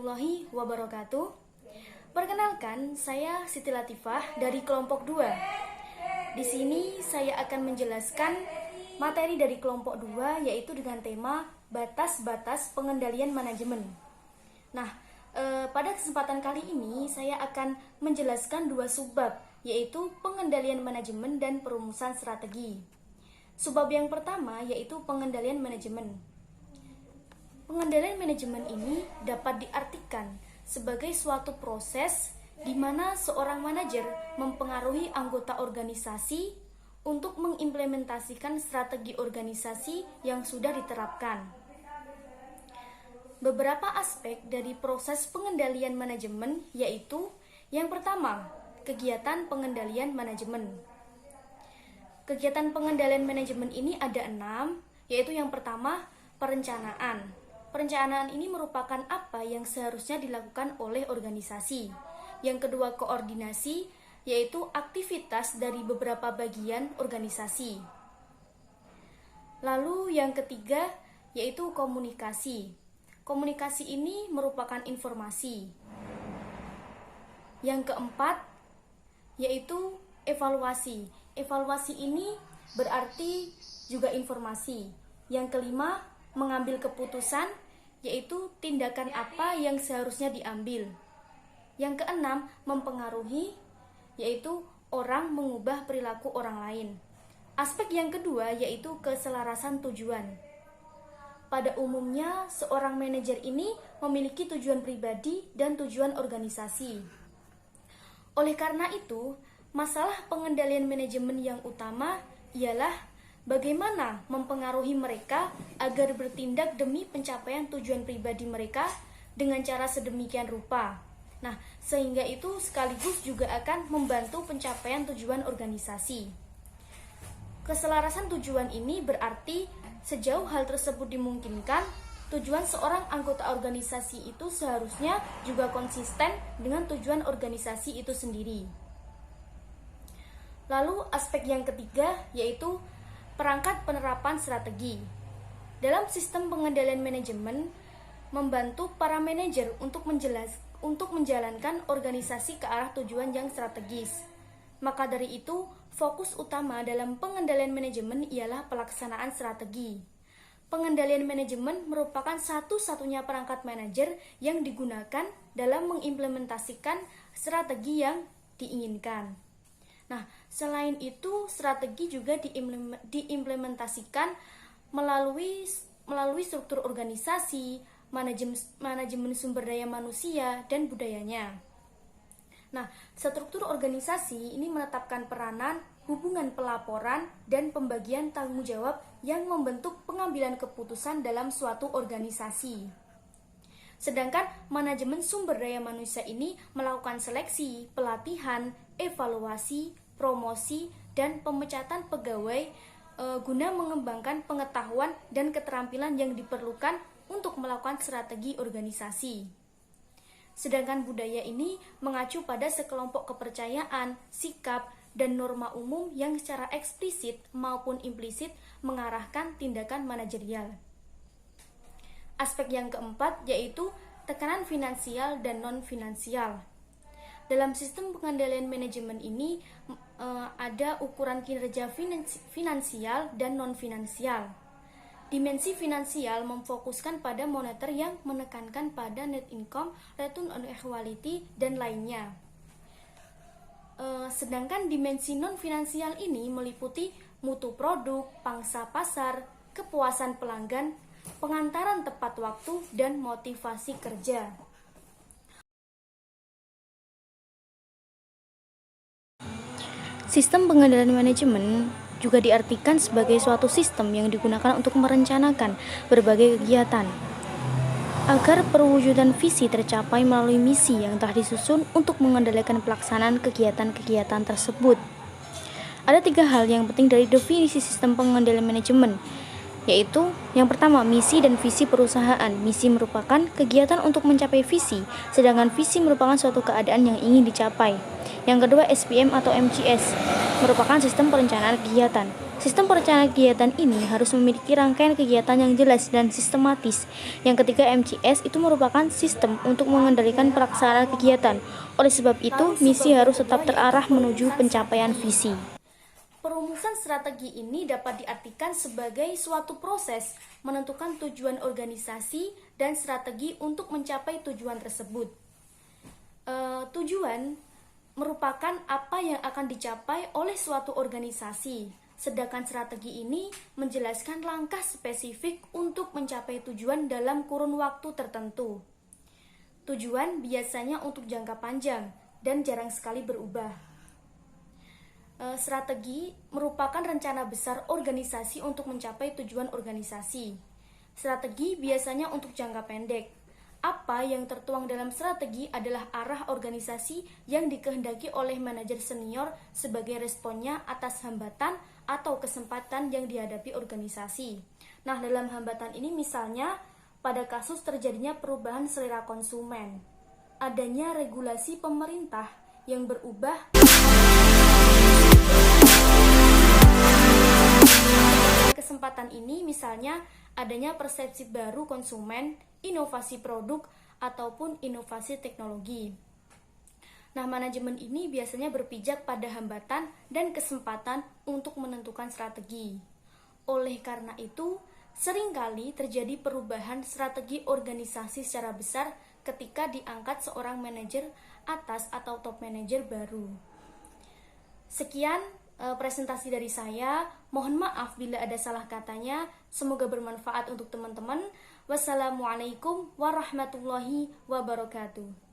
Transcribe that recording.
warahmatullahi wabarakatuh. Perkenalkan, saya Siti Latifah dari kelompok 2. Di sini saya akan menjelaskan materi dari kelompok 2, yaitu dengan tema batas-batas pengendalian manajemen. Nah, pada kesempatan kali ini saya akan menjelaskan 2 subbab, yaitu pengendalian manajemen dan perumusan strategi. Subbab yang pertama yaitu pengendalian manajemen. Pengendalian manajemen ini dapat diartikan sebagai suatu proses di mana seorang manajer mempengaruhi anggota organisasi untuk mengimplementasikan strategi organisasi yang sudah diterapkan. Beberapa aspek dari proses pengendalian manajemen yaitu yang pertama, kegiatan pengendalian manajemen. Kegiatan pengendalian manajemen ini ada 6, yaitu yang pertama, perencanaan. Perencanaan ini merupakan apa yang seharusnya dilakukan oleh organisasi. Yang kedua, koordinasi, yaitu aktivitas dari beberapa bagian organisasi. Lalu yang ketiga, yaitu komunikasi. Komunikasi ini merupakan informasi. Yang keempat, yaitu evaluasi. Evaluasi ini berarti juga informasi. Yang kelima, mengambil keputusan, yaitu tindakan apa yang seharusnya diambil. Yang keenam, mempengaruhi, yaitu orang mengubah perilaku orang lain. Aspek yang kedua yaitu keselarasan tujuan. Pada umumnya, seorang manajer ini memiliki tujuan pribadi dan tujuan organisasi. Oleh karena itu, masalah pengendalian manajemen yang utama ialah bagaimana mempengaruhi mereka agar bertindak demi pencapaian tujuan pribadi mereka dengan cara sedemikian rupa. Nah, sehingga itu sekaligus juga akan membantu pencapaian tujuan organisasi. Keselarasan tujuan ini berarti sejauh hal tersebut dimungkinkan, tujuan seorang anggota organisasi itu seharusnya juga konsisten dengan tujuan organisasi itu sendiri. Lalu aspek yang ketiga yaitu perangkat penerapan strategi. Dalam sistem pengendalian manajemen, membantu para manajer untuk menjalankan organisasi ke arah tujuan yang strategis. Maka dari itu, fokus utama dalam pengendalian manajemen ialah pelaksanaan strategi. Pengendalian manajemen merupakan satu-satunya perangkat manajer yang digunakan dalam mengimplementasikan strategi yang diinginkan. Nah, selain itu, strategi juga diimplementasikan melalui struktur organisasi, manajemen sumber daya manusia, dan budayanya. Nah, struktur organisasi ini menetapkan peranan, hubungan pelaporan, dan pembagian tanggung jawab yang membentuk pengambilan keputusan dalam suatu organisasi. Sedangkan manajemen sumber daya manusia ini melakukan seleksi, pelatihan, evaluasi, promosi, dan pemecatan pegawai guna mengembangkan pengetahuan dan keterampilan yang diperlukan untuk melakukan strategi organisasi. Sedangkan budaya ini mengacu pada sekelompok kepercayaan, sikap, dan norma umum yang secara eksplisit maupun implisit mengarahkan tindakan manajerial. Aspek yang keempat yaitu tekanan finansial dan non-finansial. Dalam sistem pengendalian manajemen ini ada ukuran kinerja finansial dan non-finansial. Dimensi finansial memfokuskan pada moneter yang menekankan pada net income, return on equity, dan lainnya. Sedangkan dimensi non-finansial ini meliputi mutu produk, pangsa pasar, kepuasan pelanggan, pengantaran tepat waktu, dan motivasi kerja. Sistem pengendalian manajemen juga diartikan sebagai suatu sistem yang digunakan untuk merencanakan berbagai kegiatan agar perwujudan visi tercapai melalui misi yang telah disusun untuk mengendalikan pelaksanaan kegiatan-kegiatan tersebut. Ada 3 hal yang penting dari definisi sistem pengendalian manajemen, yaitu yang pertama, misi dan visi perusahaan. Misi merupakan kegiatan untuk mencapai visi, sedangkan visi merupakan suatu keadaan yang ingin dicapai. Yang kedua, SPM atau MCS merupakan sistem perencanaan kegiatan. Sistem perencanaan kegiatan ini harus memiliki rangkaian kegiatan yang jelas dan sistematis. Yang ketiga, MCS itu merupakan sistem untuk mengendalikan pelaksanaan kegiatan. Oleh sebab itu, misi harus tetap terarah menuju pencapaian visi. Perumusan strategi ini dapat diartikan sebagai suatu proses menentukan tujuan organisasi dan strategi untuk mencapai tujuan tersebut. Tujuan merupakan apa yang akan dicapai oleh suatu organisasi, sedangkan strategi ini menjelaskan langkah spesifik untuk mencapai tujuan dalam kurun waktu tertentu. Tujuan biasanya untuk jangka panjang dan jarang sekali berubah. Strategi merupakan rencana besar organisasi untuk mencapai tujuan organisasi. Strategi biasanya untuk jangka pendek. Apa yang tertuang dalam strategi adalah arah organisasi yang dikehendaki oleh manajer senior sebagai responnya atas hambatan atau kesempatan yang dihadapi organisasi. Nah, dalam hambatan ini misalnya pada kasus terjadinya perubahan selera konsumen, adanya regulasi pemerintah yang berubah. Kesempatan ini misalnya adanya persepsi baru konsumen, inovasi produk, ataupun inovasi teknologi. Nah, manajemen ini biasanya berpijak pada hambatan dan kesempatan untuk menentukan strategi. Oleh karena itu, seringkali terjadi perubahan strategi organisasi secara besar ketika diangkat seorang manajer atas atau top manajer baru. Sekian presentasi dari saya. Mohon maaf bila ada salah katanya. Semoga bermanfaat untuk teman-teman. Wassalamualaikum warahmatullahi wabarakatuh.